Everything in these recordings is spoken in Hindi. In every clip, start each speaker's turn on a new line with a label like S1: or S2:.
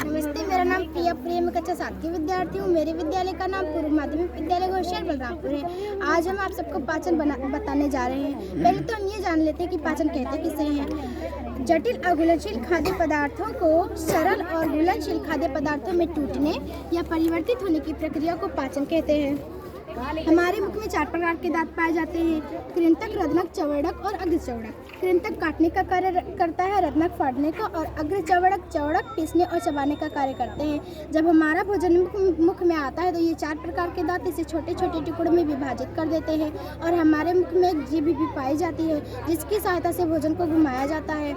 S1: नमस्ते, मेरा नाम प्रिया प्रेम कक्षा 7 की विद्यार्थी हूँ। मेरे विद्यालय का नाम पूर्व माध्यमिक विद्यालय होशियार बलरामपुर है। आज हम आप सबको पाचन बताने जा रहे हैं। पहले तो हम ये जान लेते हैं कि पाचन कहते किसे हैं। जटिल अघुलनशील खाद्य पदार्थों को सरल और घुलनशील खाद्य पदार्थों में टूटने या परिवर्तित होने की प्रक्रिया को पाचन कहते हैं। हमारे मुख में 4 प्रकार के दांत पाए जाते हैं: कृंतक, रत्नक, चवड़क और अग्रचवड़क। कृंतक काटने का कार्य करता है, रत्नक फाड़ने का और अग्रचवड़क पीसने और चबाने का कार्य करते हैं। जब हमारा भोजन मुख में आता है तो ये 4 प्रकार के दांत इसे छोटे छोटे टुकड़ों में विभाजित कर देते हैं और हमारे मुख में एक जीभ भी पाई जाती है जिसकी सहायता से भोजन को घुमाया जाता है।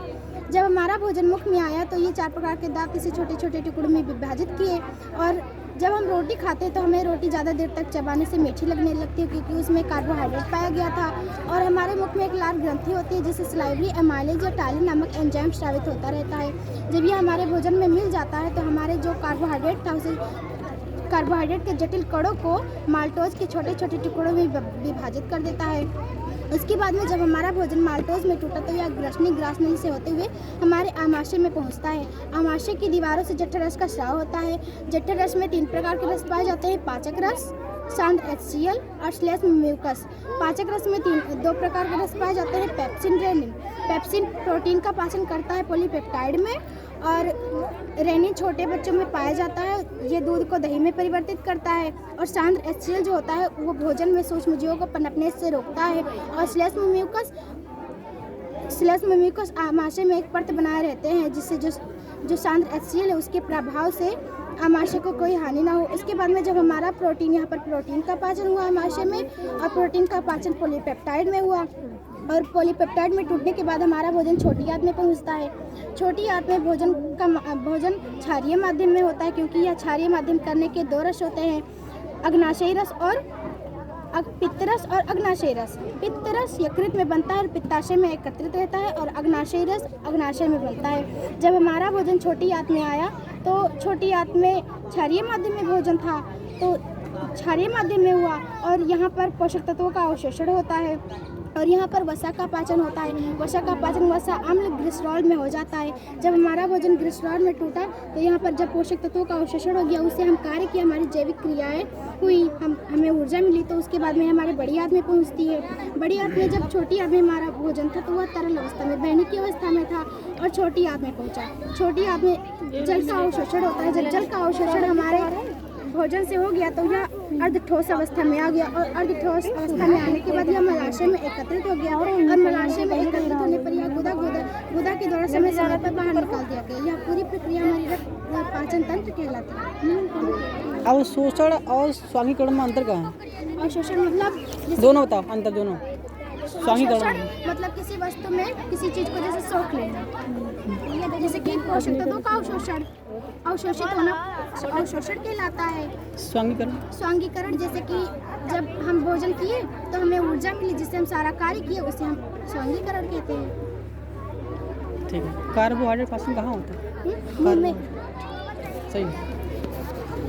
S1: जब हमारा भोजन मुख में आया तो ये 4 प्रकार के दांत इसे छोटे छोटे टुकड़ों में विभाजित किए और जब हम रोटी खाते हैं तो हमें रोटी ज़्यादा देर तक चबाने से मीठी लगने लगती है क्योंकि उसमें कार्बोहाइड्रेट पाया गया था। और हमारे मुख में एक लाल ग्रंथि होती है जिससे सलाइवरी एमाइलेज या टालिन नामक एंजाइम स्रावित होता रहता है। जब ये हमारे भोजन में मिल जाता है तो हमारे जो कार्बोहाइड्रेट था उसे कार्बोहाइड्रेट के जटिल कणों को माल्टोज के छोटे छोटे टुकड़ों में विभाजित कर देता है। उसके बाद में जब हमारा भोजन माल्टोज में टूटा तो यह ग्रासनी से होते हुए हमारे आमाशय में पहुंचता है। आमाशय की दीवारों से जठर रस का स्राव होता है। जठर रस में 3 प्रकार के रस पाए जाते हैं: पाचक रस, सांद्र HCl और श्लेष्म म्यूकस। पाचक रस में 2 प्रकार के रस पाए जाते हैं: पेप्सिन, रेनिन। पेप्सिन प्रोटीन का पाचन करता है पॉलीपेप्टाइड में और रेनिन छोटे बच्चों में पाया जाता है, ये दूध को दही में परिवर्तित करता है। और सांद्र HCl जो होता है वो भोजन में सूक्ष्मजीवों को पनपने से रोकता है। और श्लेष्म म्यूकस आमाशय में एक परत बनाए रहते हैं जिससे जो सांद्र HCl है उसके प्रभाव से आमाशय को कोई हानि ना हो। इसके बाद में जब हमारा प्रोटीन, यहाँ पर प्रोटीन का पाचन हुआ आमाशय में और प्रोटीन का पाचन पॉलीपेप्टाइड में हुआ और पॉलीपेप्टाइड में टूटने के बाद हमारा भोजन छोटी आंत में पहुंचता है। छोटी आंत में भोजन क्षारीय माध्यम में होता है क्योंकि यह क्षारीय माध्यम करने के 2 रस होते हैं: अग्नाशयी रस और पित्तरस और अग्नाशयी रस। पित्तरस यकृत में बनता है और पित्ताशय में एकत्रित रहता है और अग्नाशयी रस अग्नाशय में बनता है। जब हमारा भोजन छोटी आंत में आया तो छोटी आंत में क्षारीय माध्यम में भोजन था तो क्षारीय माध्यम में हुआ और यहाँ पर पोषक तत्वों का अवशोषण होता है और यहाँ पर वसा का पाचन होता है। वसा का पाचन वसा अम्ल ग्लिसरॉल में हो जाता है। जब हमारा भोजन ग्लिसरॉल में टूटा तो यहाँ पर जब पोषक तत्वों का अवशोषण हो गया, उससे हम कार्य किया, हमारी जैविक क्रियाएं हुई, हमें ऊर्जा मिली, तो उसके बाद में हमारे बड़ी आंत में पहुँचती है। बड़ी आंत में जब छोटी आंत में हमारा भोजन था तो वह तरल अवस्था में, बहने की अवस्था में था और छोटी आंत में पहुँचा। छोटी आंत में जल का अवशोषण होता है। जब जल का अवशोषण हमारे भोजन से हो गया तो यह अर्ध ठोस अवस्था में आ गया और अर्ध ठोस अवस्था में आने के बाद यह मलाशय में एकत्रित हो गया और मलाशय में एकत्रित होने पर यह गुदा के द्वारा समय समय पर बाहर निकाल दिया गया। यह पूरी प्रक्रिया हमारी पाचन तंत्र कहलाती है।
S2: अवशोषण और स्वांगीकरण में अंतर क्या है?
S1: अवशोषण मतलब
S2: दोनों बताओ, अंतर दोनों।
S1: स्वांगीकरण मतलब किसी वस्तु में किसी चीज को जैसे सोख लेना, जैसे कि पोषक तत्वों का अवशोषण, अवशोषित होना अवशोषण कहलाता है। स्वांगीकरण जैसे कि जब हम भोजन किए तो हमें ऊर्जा मिली जिससे हम सारा कार्य किए, उसे हम स्वांगीकरण कहते हैं।
S2: ठीक है। कार्बोहाइड्रेट पाचन कहाँ होता है?
S1: मुंह में।
S2: सही है।